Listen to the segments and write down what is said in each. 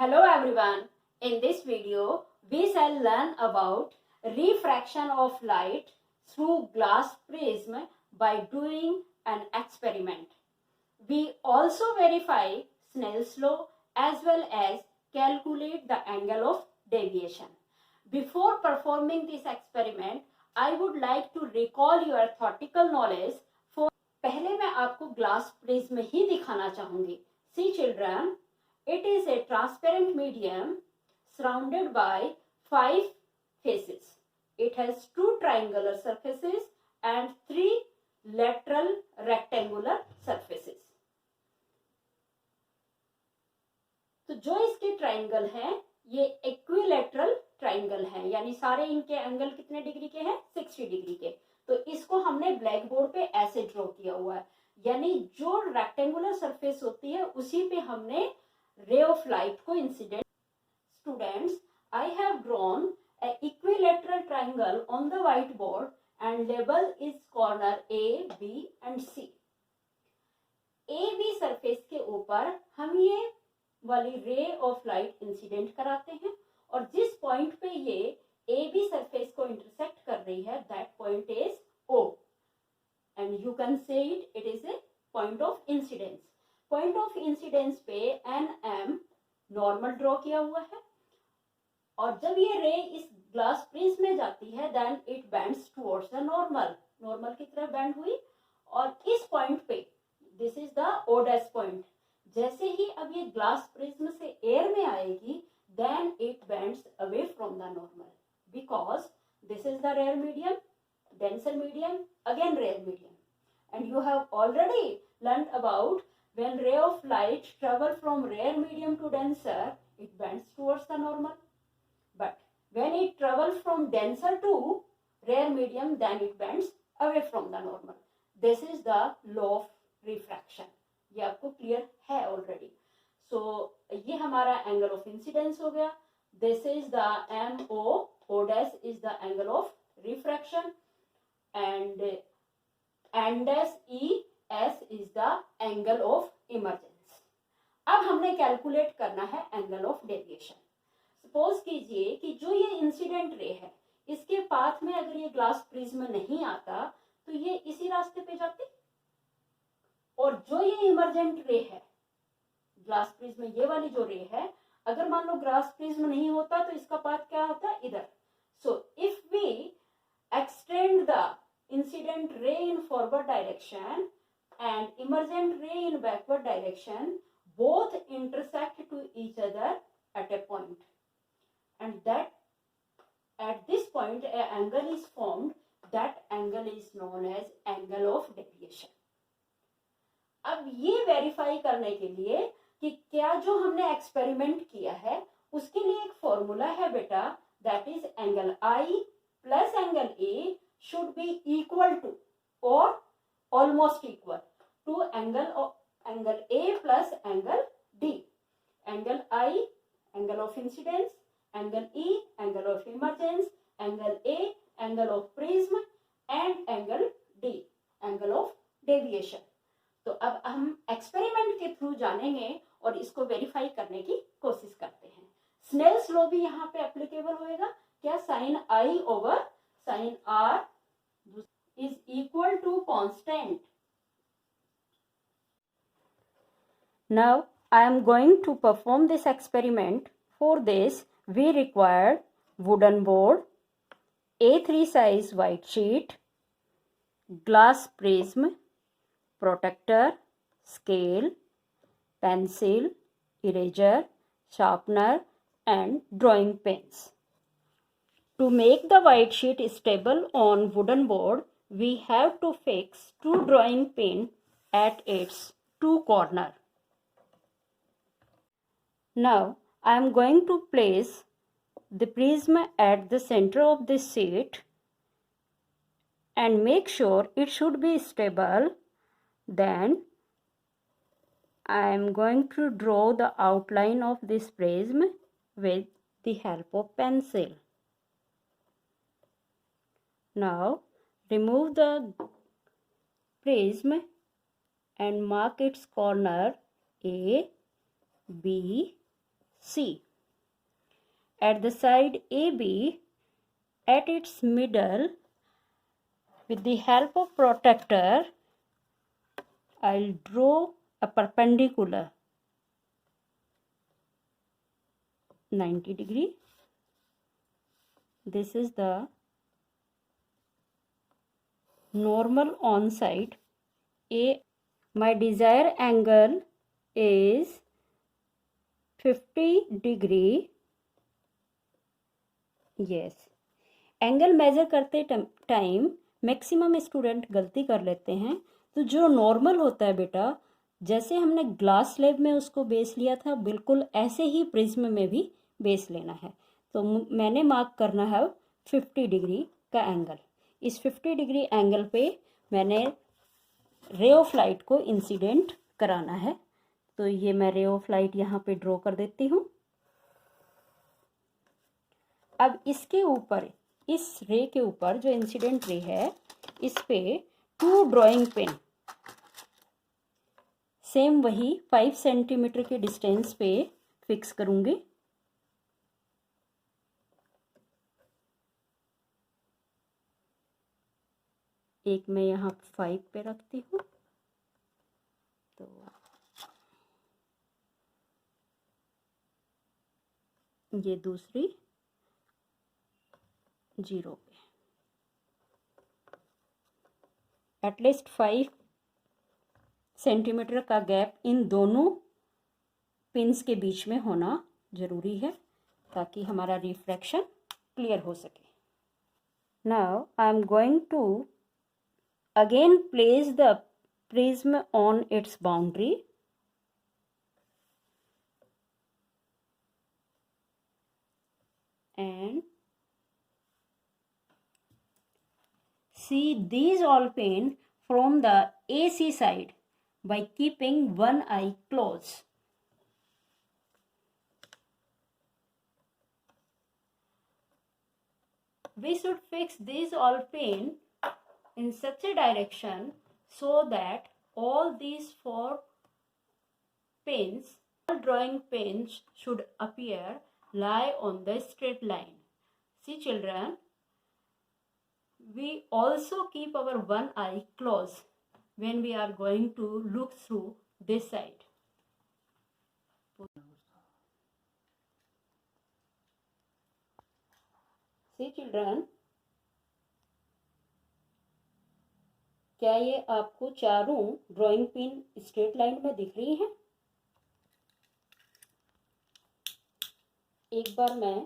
Hello everyone. In this video, we shall learn about refraction of light through glass prism by doing an experiment. We also verify Snell's law as well as calculate the angle of deviation. Before performing this experiment, I would like to recall your theoretical knowledge for पहले मैं आपको glass prism ही दिखाना चाहूंगी. See children, it is a transparent medium surrounded by 5 faces. It has 2 triangular surfaces and 3 lateral rectangular surfaces. तो जो इसके triangle हैं ये इक्विलैटरल ट्राइंगल हैं, यानी सारे इनके एंगल कितने डिग्री के हैं? 60 डिग्री के. तो इसको हमने ब्लैक बोर्ड पे ऐसे ड्रॉ किया हुआ है, यानी जो रेक्टेंगुलर सरफेस होती है उसी पे हमने रे ऑफ लाइट को incident. Students, I have drawn a equilateral triangle on the whiteboard and label is corner A, B and C. A, B surface के ऊपर हम ये वाली रे ऑफ लाइट इंसिडेंट कराते हैं और जिस पॉइंट पे ये ए बी सरफेस को इंटरसेक्ट कर रही है that point is O and you can say it is a point of incidence. Point of incidence पे एन एम नॉर्मल ड्रॉ किया हुआ है और जब ये रे इस ग्लास प्रिज्म में जाती है then it bends towards the normal. Normal की तरफ बेंड हुई और इस पॉइंट पे this is the O dash point. जैसे ही अब ये ग्लास प्रिज्म से एयर में आएगी then it bends away from the normal because this is the rare medium, denser medium, again rare medium. And you have already learned about when ray of light travel from rare medium to denser, it bends towards the normal. But when it travels from denser to rare medium, then it bends away from the normal. This is the law of refraction. ये आपको clear है already. सो ये हमारा angle of incidence हो गया. This is the M O dash is the angle of refraction and n dash e s is the angle of emergence. अब हमने calculate करना है एंगल ऑफ डेविएशन. सपोज कीजिए कि जो ये इंसिडेंट रे है इसके पाथ में अगर ये ग्लास प्रिज्म नहीं आता तो ये इसी रास्ते पे जाती और जो ये इमर्जेंट रे है ग्लास प्रिज्म ये वाली जो रे है अगर मान लो ग्लास प्रिज्म नहीं होता तो इसका पाथ क्या होता इधर. So if we extend the incident ray in forward direction and emergent ray in backward direction, both intersect to each other at a point, and that at this point a angle is formed. That angle is known as angle of deviation. अब ये verify करने के लिए कि क्या जो हमने experiment किया है उसके लिए एक फॉर्मूला है बेटा, that is angle I plus angle A should be equal to or almost equal to angle A plus angle D. Angle I, angle of incidence, angle E, angle of emergence, angle A, angle of prism and angle D, angle of deviation. तो अब हम experiment के through जानेंगे और इसको verify करने की कोशिश करते हैं. स्नेल्स लॉ भी यहाँ पे एप्लीकेबल होएगा. क्या sine I over sine are is equal to constant. Now I am going to perform this experiment. For this we required wooden board, A3 size white sheet, glass prism, protector, scale, pencil, eraser, sharpener and drawing pens. To make the white sheet stable on wooden board, we have to fix 2 drawing pins at its 2 corners. Now, I am going to place the prism at the center of this sheet and make sure it should be stable. Then, I am going to draw the outline of this prism with the help of pencil. Now remove the prism and mark its corner A, B, C. At the side AB, at its middle, with the help of protractor, I'll draw a perpendicular 90 degree. This is the normal on side A. My desired angle is 50 degree. Yes, angle measure करते time maximum student गलती कर लेते हैं। तो जो normal होता है बेटा, जैसे हमने ग्लास स्लैब में उसको बेस लिया था, बिल्कुल ऐसे ही प्रिज्म में भी बेस लेना है। तो मैंने मार्क करना है 50 डिग्री का एंगल। इस 50 डिग्री एंगल पे मैंने रे ऑफ लाइट को इंसिडेंट कराना है। तो ये मैं रे ऑफ लाइट यहाँ पे ड्रॉ कर देती हूँ। अब इसके ऊपर, इस रे के ऊपर जो इंसिडेंट रे है, इस पे 2 ड्राइंग पेन सेम वही 5 सेंटीमीटर के डिस्टेंस पे फिक्स करूंगी। एक मैं यहाँ 5 पे रखती हूँ, तो ये दूसरी 0 पे। एटलीस्ट 5 सेंटीमीटर का गैप इन दोनों पिन्स के बीच में होना जरूरी है, ताकि हमारा रिफ्रैक्शन क्लियर हो सके। Now I am going to again place the prism on its boundary. And see these all paint from the AC side by keeping one eye closed. We should fix these all paint in such a direction so that all these 4 pins, all drawing pins should appear lie on the straight line. See children, we also keep our one eye closed when we are going to look through this side. See children, क्या ये आपको चारों drawing pin straight line में दिख रही हैं? एक बार मैं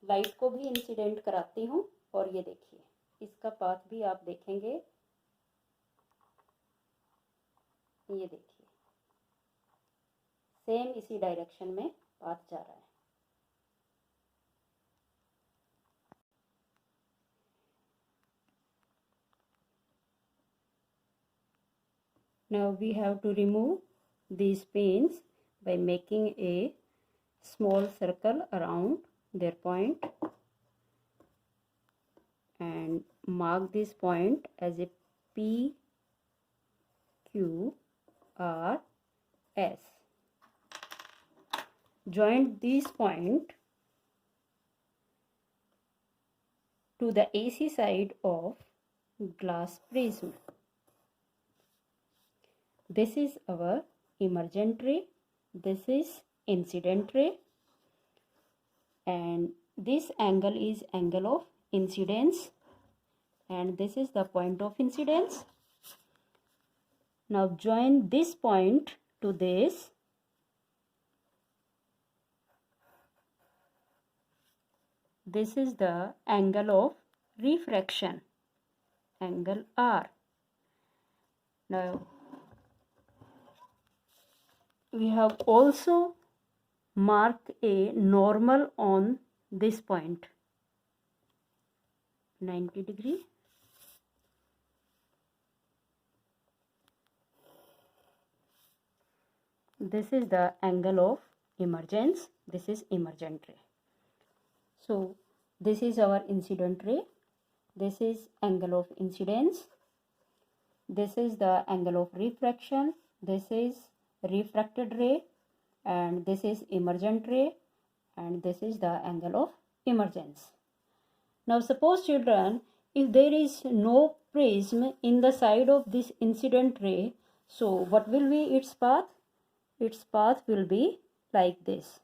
लाइट को भी इंसिडेंट कराती हूँ, और ये देखिए इसका पाथ भी आप देखेंगे, ये देखिए सेम इसी डायरेक्शन में पाथ जा रहा है। Now we have to remove these pins by making a small circle around their point and mark this point as a P, Q, R, S. Join this point to the AC side of glass prism. This is our emergent ray, this is incident ray, and this angle is angle of incidence, and this is the point of incidence. Now join this point to this. This is the angle of refraction, angle R. Now we have also marked a normal on this point, 90 degree. This is the angle of emergence, this is emergent ray. So this is our incident ray, this is angle of incidence, this is the angle of refraction, this is refracted ray, and this is emergent ray, and this is the angle of emergence. Now suppose children, if there is no prism in the side of this incident ray, so what will be its path? Its path will be like this.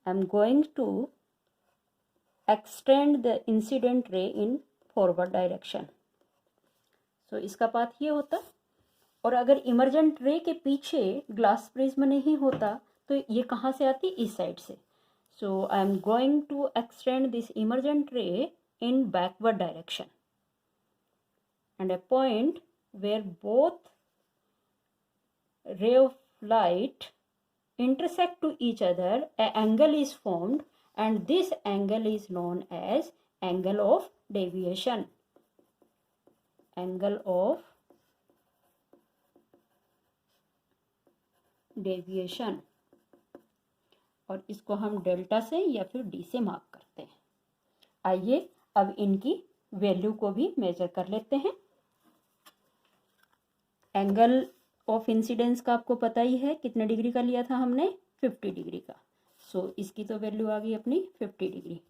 I am going to extend the incident ray in forward direction. So इसका path ये होता, और अगर emergent रे के पीछे glass prism नहीं होता तो ये कहाँ से आती? इस साइड से. So I am going to extend this emergent ray in backward direction and a point where both ray of light intersect to each other, an angle is formed, and this angle is known as angle of deviation. Angle of deviation. और इसको हम delta से या फिर D से mark करते हैं. आइए अब इनकी वैल्यू को भी मेजर कर लेते हैं. एंगल ऑफ इंसिडेंस का आपको पता ही है, कितने डिग्री का लिया था हमने? 50 डिग्री का. सो इसकी तो वैल्यू आ गई अपनी 50 डिग्री.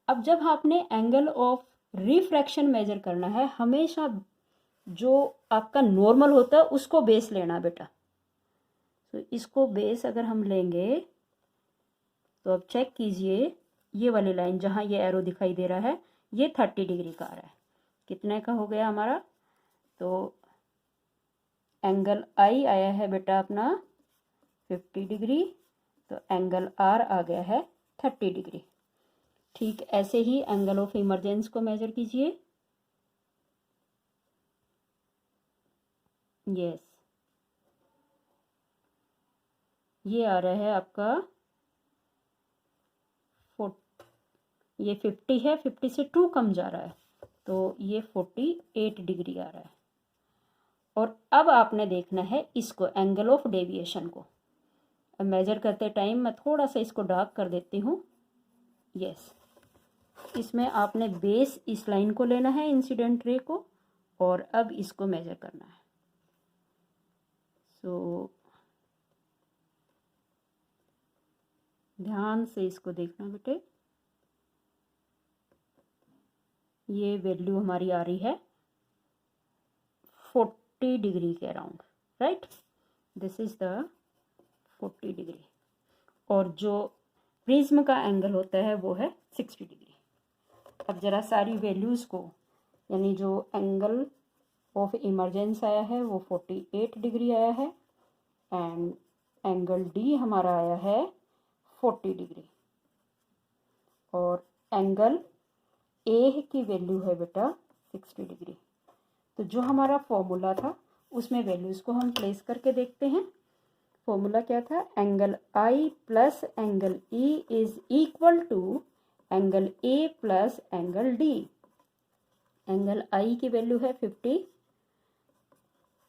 अब जब आपने एंगल ऑफ रिफ्रैक्शन मेजर करना है, हमेशा जो आपका नॉर्मल होता है उसको बेस लेना बेटा. तो इसको बेस अगर हम लेंगे तो अब चेक कीजिए, ये वाली लाइन जहाँ ये एरो दिखाई दे रहा है ये 30 डिग्री का आ रहा है. कितने का हो गया हमारा? तो एंगल आई आया है बेटा अपना 50 डिग्री, तो एंगल आर आ गया है 30 डिग्री. ठीक ऐसे ही एंगल ऑफ इमर्जेंस को मेजर कीजिए. यस, ये आ रहा है आपका ये 50 है, 50 से 2 कम जा रहा है, तो ये 48 डिग्री आ रहा है. और अब आपने देखना है इसको, एंगल ऑफ डेविएशन को. अब मेजर करते टाइम मैं थोड़ा सा इसको डार्क कर देती हूँ. यस, इसमें आपने बेस इस लाइन को लेना है इंसिडेंट रे को, और अब इसको मेजर करना है. सो ध्यान से इसको देखना बेटे. ये वैल्यू हमारी आ रही है 40 डिग्री के around, right. This is the 40 degree. और जो प्रिज्म का एंगल होता है वो है 60 डिग्री. अब जरा सारी वैल्यूज़ को, यानी जो एंगल ऑफ इमरजेंस आया है वो 48 डिग्री आया है, एंड एंगल डी हमारा आया है 40 डिग्री, और एंगल ए की वैल्यू है बेटा 60 डिग्री. तो जो हमारा फॉर्मूला था उसमें वैल्यूज़ को हम प्लेस करके देखते हैं. फॉर्मूला क्या था? Angle I plus angle E is equal to angle A plus angle D. Angle I की वैल्यू है 50,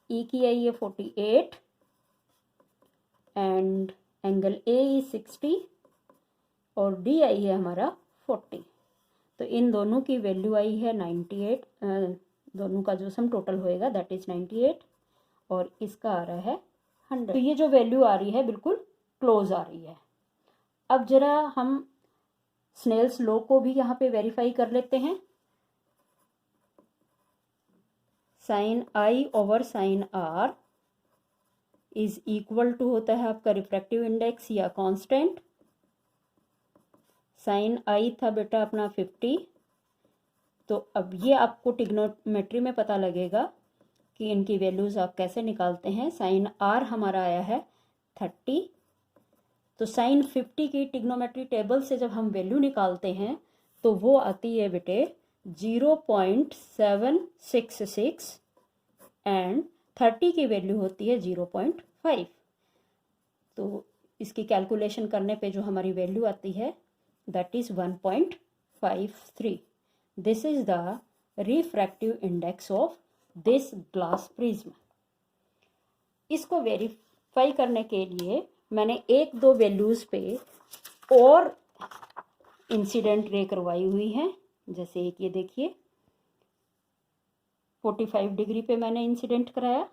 ई की आई है 48, एंड एंगल ए इज 60 और डी आई है हमारा 40. तो इन दोनों की वैल्यू आई है 98. दोनों का जो सम टोटल होएगा दैट इज 98, और इसका आ रहा है 100. तो ये जो वैल्यू आ रही है बिल्कुल क्लोज आ रही है. अब जरा हम स्नेल्स लॉ को भी यहाँ पे वेरीफाई कर लेते हैं. Sine I over sine are is equal to होता है आपका रिफ्रैक्टिव इंडेक्स या कांस्टेंट. साइन आई था बेटा अपना 50. तो अब ये आपको ट्रिग्नोमेट्री में पता लगेगा कि इनकी वैल्यूज़ आप कैसे निकालते हैं. साइन आर हमारा आया है 30. तो साइन 50 की ट्रिग्नोमेट्री टेबल से जब हम वैल्यू निकालते हैं तो वो आती है बेटे 0.766, एंड 30 की वैल्यू होती है 0.5. तो इसकी कैलकुलेशन करने पे जो हमारी वैल्यू आती है that is 1.53. This is the refractive index of this glass prism. इसको वेरीफाई करने के लिए मैंने एक दो वैल्यूज़ पे और इंसिडेंट रे करवाई हुई हैं. जैसे एक ये देखिए 45 डिग्री पे मैंने इंसिडेंट कराया,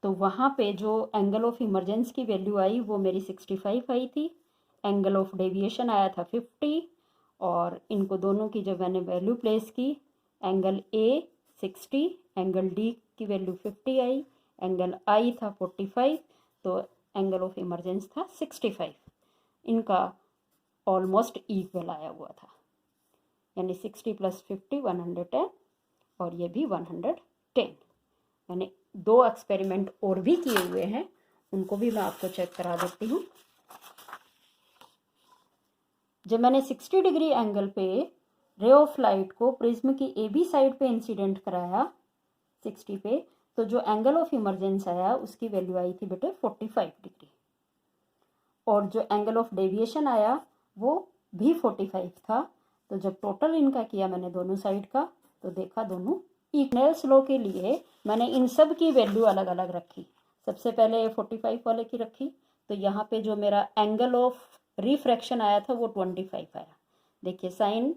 तो वहाँ पे जो एंगल ऑफ इमरजेंस की वैल्यू आई वो मेरी 65 आई थी, एंगल ऑफ डेविएशन आया था 50, और इनको दोनों की जब मैंने वैल्यू प्लेस की, एंगल ए 60, एंगल डी की वैल्यू 50 आई, एंगल आई था 45, तो एंगल ऑफ इमरजेंस था 65। इनका ऑलमोस्ट इक्वल आया हुआ था, यानी 60 + 50 110, और ये भी 110। मैंने 2 एक्सपेरिमेंट और भी किए हुए हैं, उनको भी मैं आपको चेक करा देती हूँ। जब मैंने 60 डिग्री एंगल पे रे ऑफ लाइट को प्रिज्म की ए बी साइड पे इंसिडेंट कराया 60 पे, तो जो एंगल ऑफ इमरजेंस आया उसकी वैल्यू आई थी बेटे 45 डिग्री, और जो एंगल ऑफ डेविएशन आया वो भी 45 था। तो जब टोटल इनका किया मैंने दोनों साइड का, तो देखा दोनों स्नेल्स लॉ के लिए मैंने इन सब की वैल्यू अलग अलग रखी। सबसे पहले 45 वाले की रखी, तो यहाँ पे जो मेरा एंगल ऑफ रिफ्रैक्शन आया था वो 25 आया। देखिए साइन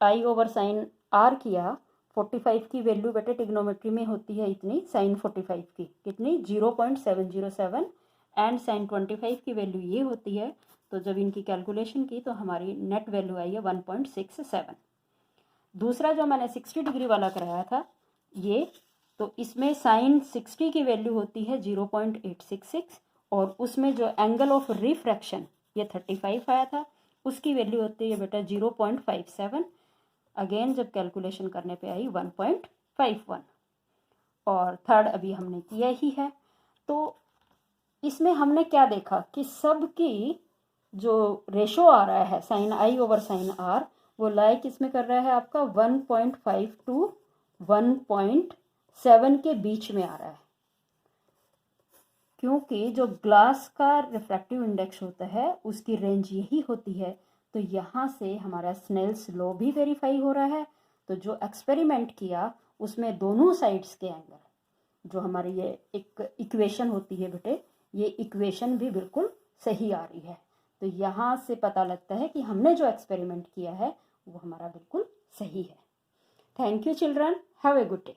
आई ओवर साइन आर किया, 45 की वैल्यू बेटे टिग्नोमेट्री में होती है इतनी, साइन 45 की कितनी 0.707, एंड साइन 25 की वैल्यू ये होती है। तो जब इनकी कैलकुलेशन की तो हमारी नेट वैल्यू आई है 1.67। दूसरा जो मैंने 60 डिग्री वाला कराया था ये, तो इसमें साइन 60 की वैल्यू होती है 0.866, और उसमें जो एंगल ऑफ रिफ्रैक्शन ये 35 आया था, उसकी वैल्यू होती है बेटा 0.57। अगेन जब कैलकुलेशन करने पे आई 1.51, और थर्ड अभी हमने किया ही है। तो इसमें हमने क्या देखा कि सब की जो रेशो आ रहा है साइन आई ओवर साइन आर, वो लाई किसमें कर रहा है आपका 1.5 to 1.7 के बीच में आ रहा है, क्योंकि जो ग्लास का रिफ्रैक्टिव इंडेक्स होता है उसकी रेंज यही होती है। तो यहाँ से हमारा स्नेल्स लॉ भी वेरीफाई हो रहा है। तो जो एक्सपेरिमेंट किया उसमें दोनों साइड्स के एंगल, जो हमारी ये एक इक्वेशन होती है बेटे, ये इक्वेशन भी बिल्कुल सही आ रही है। तो यहाँ से पता लगता है कि हमने जो एक्सपेरिमेंट किया है वो हमारा बिल्कुल सही है। Thank you children, have a good day.